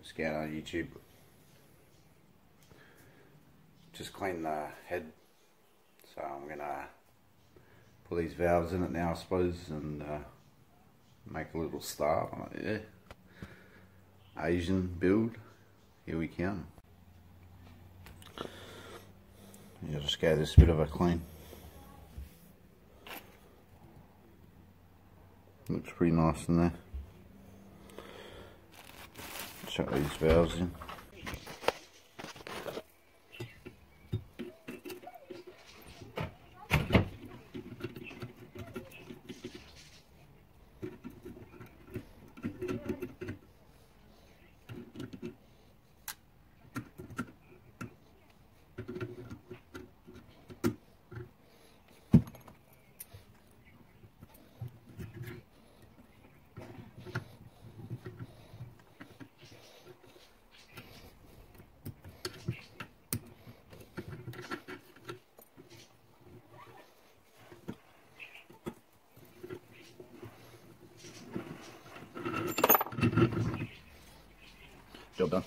scan on YouTube. Just clean the head, so I'm gonna put these valves in it now, I suppose, and make a little start on it. Yeah, Asian build. Here we come. Yeah, just gave this a bit of a clean. Looks pretty nice in there. Chuck these valves in. Job done.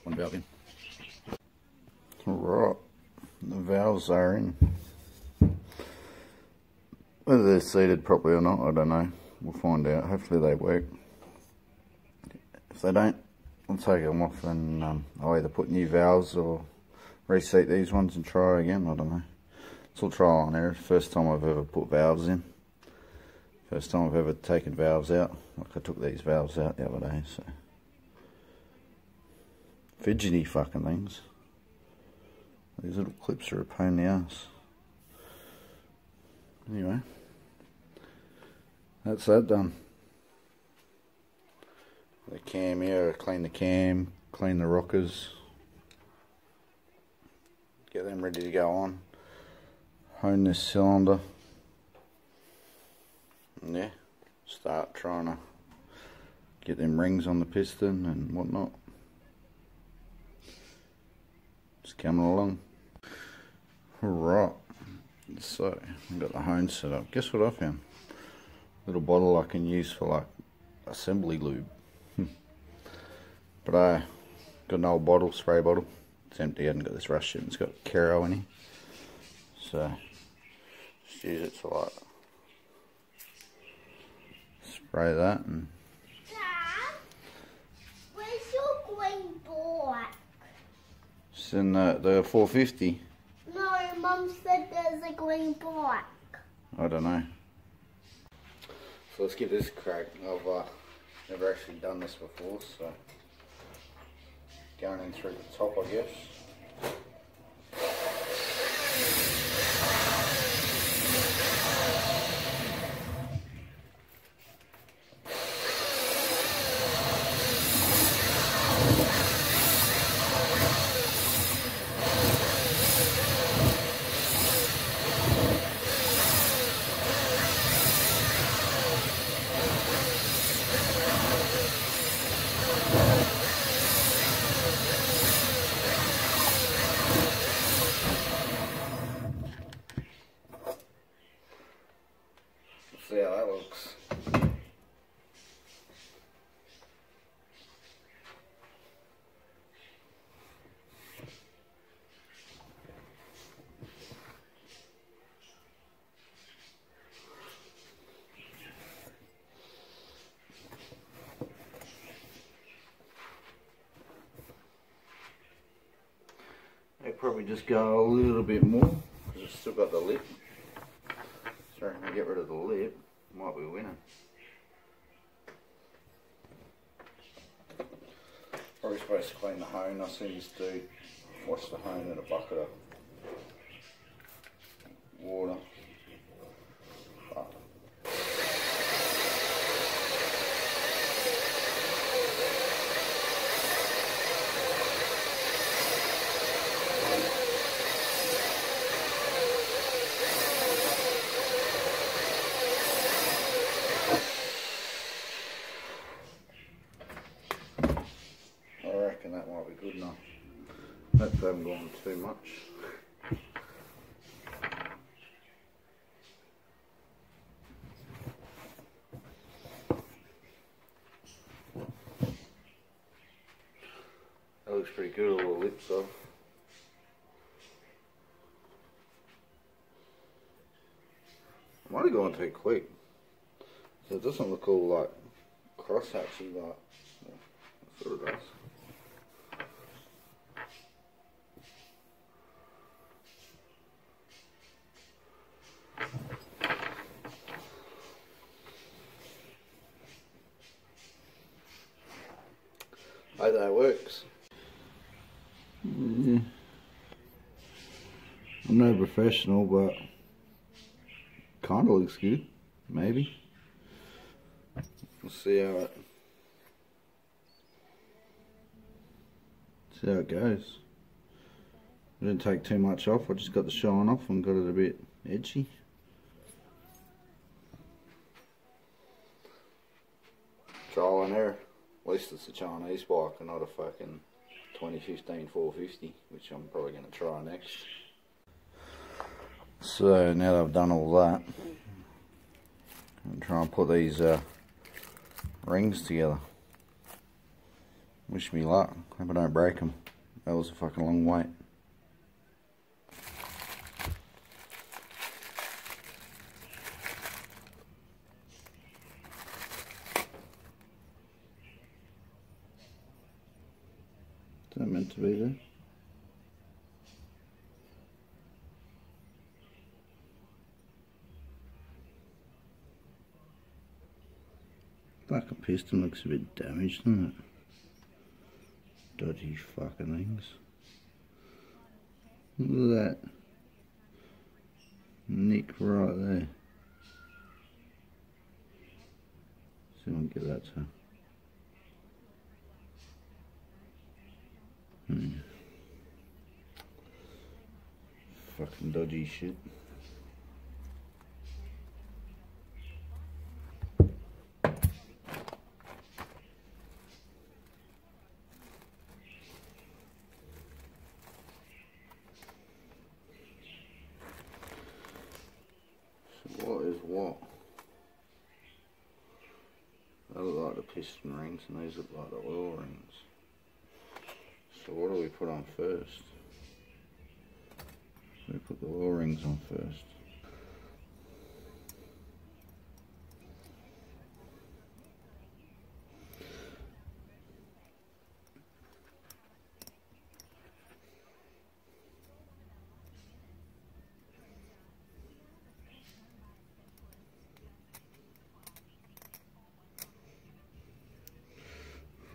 One valve in. Alright, the valves are in. Whether they're seated properly or not, I don't know. We'll find out. Hopefully they work. If they don't, I'll take them off and I'll either put new valves or reseat these ones and try again. I don't know. It's all trial and error. First time I've ever put valves in. First time I've ever taken valves out. Like I took these valves out the other day. So fidgety fucking things. These little clips are a pain in the ass. Anyway, that's that done. The cam here, clean the cam, clean the rockers, get them ready to go on. Hone this cylinder. And yeah, start trying to get them rings on the piston and whatnot. Just coming along. Alright, so I've got the hone set up. Guess what I found? Little bottle I can use for like assembly lube. But I got an old bottle, spray bottle. It's empty, I hadn't got this rust yet. It's got Caro in here. So just use it to like spray that and Dad, where's your green bike? it's in the 450. No, Mum said there's a green bike. I don't know. So let's give this a crack. I've never actually done this before, so going in through the top, I guess. See how that looks. I'd probably just go a little bit more because it's still got the lip. So if I get rid of the lip, might be winning. Probably supposed to clean the hone. I see this dude wash the hone in a bucket of water. That might be good enough. Hopefully I haven't gone too much. looks pretty good, all the lips off. I might have gone too quick. So it doesn't look all like cross-hatchy, like, yeah, that's what it does. Hope that works. Yeah. I'm no professional, but kind of looks good. Maybe. We'll see how it goes. I didn't take too much off. I just got the shine off and got it a bit edgy. Trial and error. At least it's a Chinese bike and not a fucking 2015 450, which I'm probably going to try next. So now that I've done all that, I'm trying to put these rings together. Wish me luck. Hope I don't break them. That was a fucking long wait. Is that meant to be there? Fucking piston looks a bit damaged, doesn't it? Dodgy fucking things. Look at that nick right there. See if I can get that to. Fucking dodgy shit. So what is what? They look like the piston rings and these look like the oil rings. So what do we put on first? We put the oil rings on first.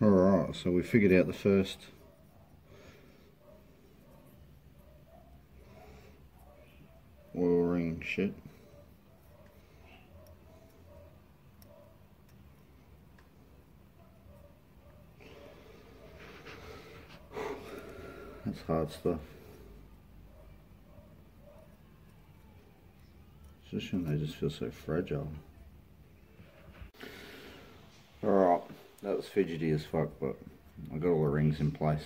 Alright, so we figured out the first oil ring shit. That's hard stuff. Especially when they just feel so fragile. Alright, that was fidgety as fuck, but I got all the rings in place.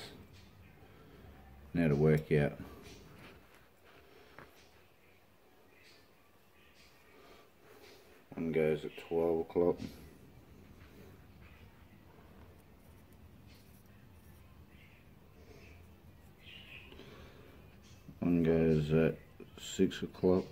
Now to work out one goes at 12 o'clock. One goes at 6 o'clock.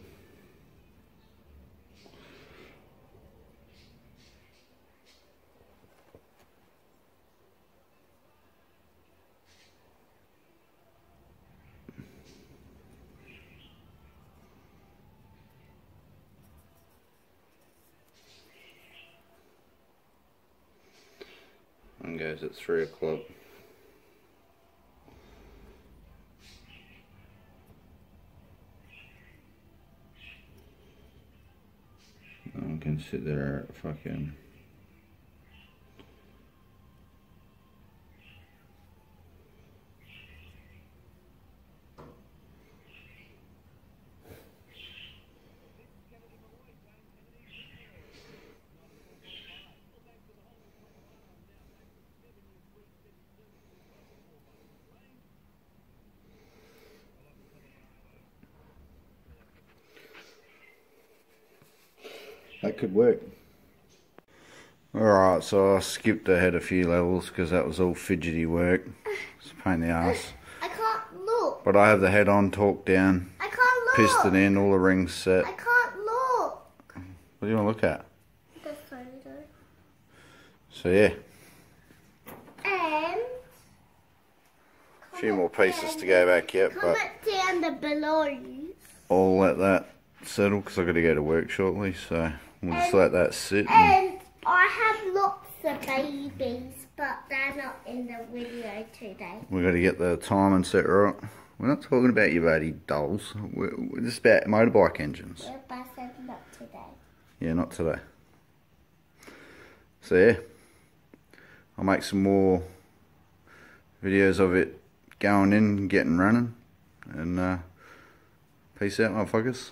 One goes at 3 o'clock. One can sit there at fucking that could work. Alright, so I skipped ahead a few levels because that was all fidgety work. It's a pain in the ass. I can't look. But I have the head on, torque down, I can't look. piston in, all the rings set. I can't look. What do you want to look at? The photo. So yeah, And a few more pieces to go back yet, but comment down the below. I'll let that settle because I've got to go to work shortly, so we'll just let that sit. And I have lots of babies, but they're not in the video today. We've got to get the timing set right. We're not talking about your bloody dolls. We're just about motorbike engines. Yeah, but I said not today. Yeah, not today. So yeah, I'll make some more videos of it going in, getting running, and peace out, motherfuckers.